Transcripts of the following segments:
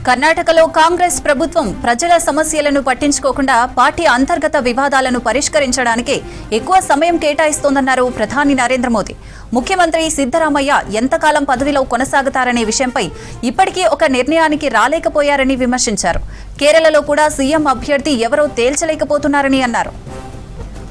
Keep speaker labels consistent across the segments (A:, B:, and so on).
A: కర్ణాటకలో కాంగ్రెస్ ప్రభుత్వం ప్రజల సమస్యలను పట్టించుకోకుండా పార్టీ అంతర్గత వివాదాలను పరిష్కరించడానికి ఎక్కువ సమయం కేటాయిస్తోందన్నారు ప్రధాని నరేంద్ర మోదీ. ముఖ్యమంత్రి సిద్ధరామయ్య ఎంతకాలం పదవిలో కొనసాగుతారనే విషయంపై ఇప్పటికీ ఒక నిర్ణయానికి రాలేకపోయారని విమర్శించారు. కేరళలో కూడా సీఎం అభ్యర్థి ఎవరో తేల్చలేకపోతున్నారని అన్నారు.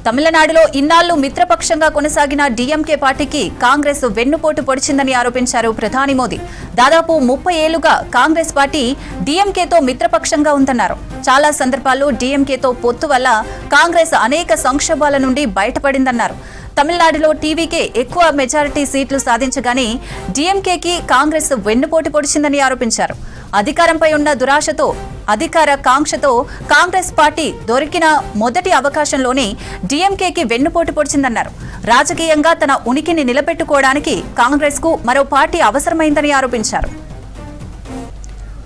A: తమిళనాడులో ఇన్నాళ్లు మిత్రపక్షంగా కొనసాగిన డీఎంకే పార్టీకి కాంగ్రెస్ వెన్నుపోటు పొడిచిందని ఆరోపించారు ప్రధాని మోదీ. దాదాపు 30 ఏళ్లుగా కాంగ్రెస్ పార్టీ డీఎంకేతో మిత్రపక్షంగా ఉందన్నారు. చాలా సందర్భాల్లో డీఎంకేతో పొత్తు వల్ల కాంగ్రెస్ అనేక సంక్షోభాల నుండి బయటపడిందన్నారు. తమిళనాడులో టీవీకే ఎక్కువ మెజారిటీ సీట్లు సాధించగానే డీఎంకేకి కాంగ్రెస్ వెన్నుపోటు పొడిచిందని ఆరోపించారు. అధికారంపై ఉన్న దురాశతో అధికార కాంక్షతో కాంగ్రెస్ పార్టీ దొరికిన మొదటి అవకాశంలోనే డీఎంకేకి వెన్నుపోటు పొడిచిందన్నారు. రాజకీయంగా తన ఉనికిని నిలబెట్టుకోవడానికి కాంగ్రెస్ కు మరో పార్టీ అవసరమైందని ఆరోపించారు.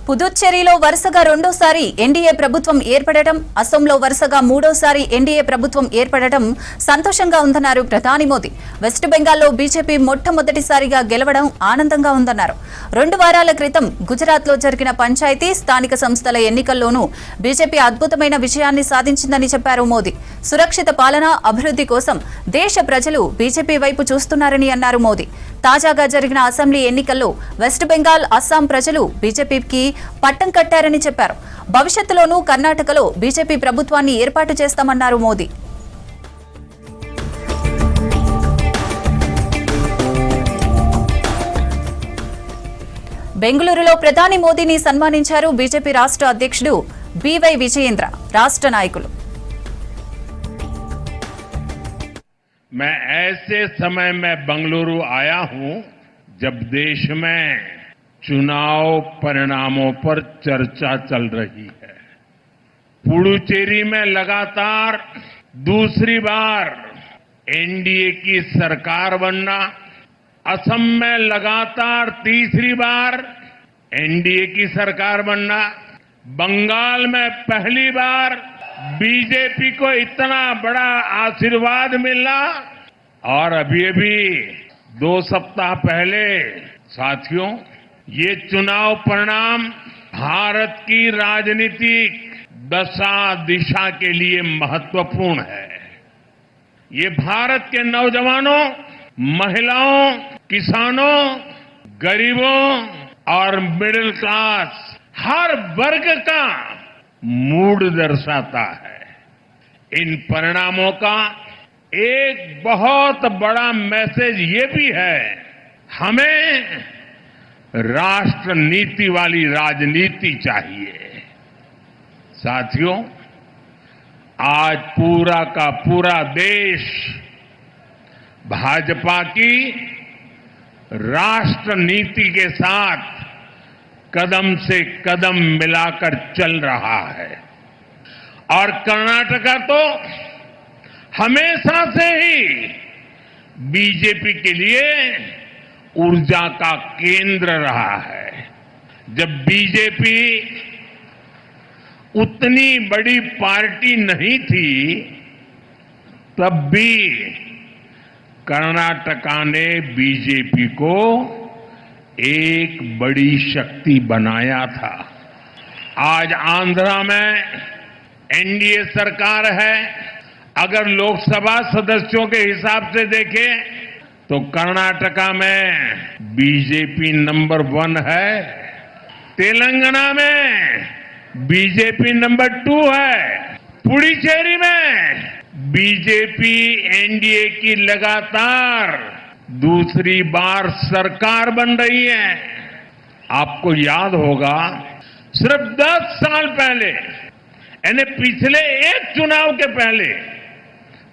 A: పుదుచ్చేరిలో వరుసగా రెండోసారి ఎన్డీఏ ప్రభుత్వం ఏర్పడటం, అసోంలో వరుసగా మూడోసారి ఎన్డీఏ ప్రభుత్వం ఏర్పడటం సంతోషంగా ఉందన్నారు ప్రధాని మోదీ. వెస్ట్ బెంగాల్లో బీజేపీ మొట్టమొదటిసారిగా గెలవడం ఆనందంగా ఉందన్నారు. 2 వారాల క్రితం గుజరాత్లో జరిగిన పంచాయతీ స్థానిక సంస్థల ఎన్నికల్లోనూ బీజేపీ అద్భుతమైన విజయాన్ని సాధించిందని చెప్పారు మోదీ. సురక్షిత పాలన, అభివృద్ధి కోసం దేశ ప్రజలు బీజేపీ వైపు చూస్తున్నారని అన్నారు మోదీ. తాజాగా జరిగిన అసెంబ్లీ ఎన్నికల్లో వెస్ట్ బెంగాల్, అస్సాం ప్రజలు బీజేపీకి పట్టం కట్టారని చెప్పారు. భవిష్యత్తులోనూ కర్ణాటకలో బీజేపీ ప్రభుత్వాన్ని ఏర్పాటు చేస్తామన్నారు మోదీ. బెంగళూరులో ప్రధాని మోదీని సన్మానించారు బీజేపీ రాష్ట్ర అధ్యక్షుడు బీవై విజయేంద్ర, రాష్ట్ర నాయకులు.
B: मैं ऐसे समय में बंगलुरु आया हूं जब देश में चुनाव परिणामों पर चर्चा चल रही है. पुडुचेरी में लगातार दूसरी बार एनडीए की सरकार बनना, असम में लगातार तीसरी बार एनडीए की सरकार बनना, बंगाल में पहली बार बीजेपी को इतना बड़ा आशीर्वाद मिलना और अभी 2 सप्ताह पहले साथियों ये चुनाव परिणाम भारत की राजनीतिक दशा दिशा के लिए महत्वपूर्ण है. ये भारत के नौजवानों, महिलाओं, किसानों, गरीबों और मिडिल क्लास हर वर्ग का मूड दर्शाता है. इन परिणामों का एक बहुत बड़ा मैसेज ये भी है, हमें राष्ट्र नीति वाली राजनीति चाहिए. साथियों, आज पूरा का पूरा देश भाजपा की राष्ट्र नीति के साथ कदम से कदम मिलाकर चल रहा है. और कर्नाटका तो हमेशा से ही बीजेपी के लिए ऊर्जा का केंद्र रहा है. जब बीजेपी उतनी बड़ी पार्टी नहीं थी तब भी कर्नाटका ने बीजेपी को एक बड़ी शक्ति बनाया था. आज आंध्रा में एनडीए सरकार है. अगर लोकसभा सदस्यों के हिसाब से देखें तो कर्नाटका में बीजेपी नंबर 1 है, तेलंगाना में बीजेपी नंबर 2 है, पुडुचेरी में बीजेपी एनडीए की लगातार दूसरी बार सरकार बन रही है. आपको याद होगा सिर्फ 10 साल पहले, यानी पिछले एक चुनाव के पहले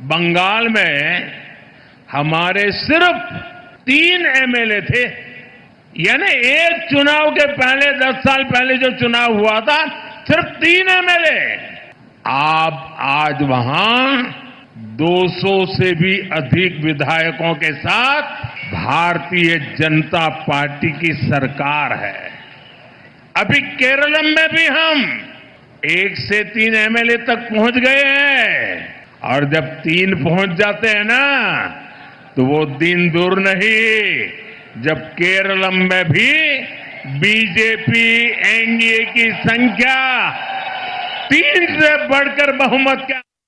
B: बंगाल में हमारे सिर्फ 3 एमएलए थे. यानी एक चुनाव के पहले 10 साल पहले जो चुनाव हुआ था सिर्फ 3 एमएलए. आज वहां 200 से भी अधिक विधायकों के साथ भारतीय जनता पार्टी की सरकार है. अभी केरलम में भी हम 1 से 3 एमएलए तक पहुंच गए हैं. और जब 3 पहुंच जाते हैं ना तो वो दिन दूर नहीं जब केरलम में भी बीजेपी एनडीए की संख्या 3 से बढ़कर बहुमत के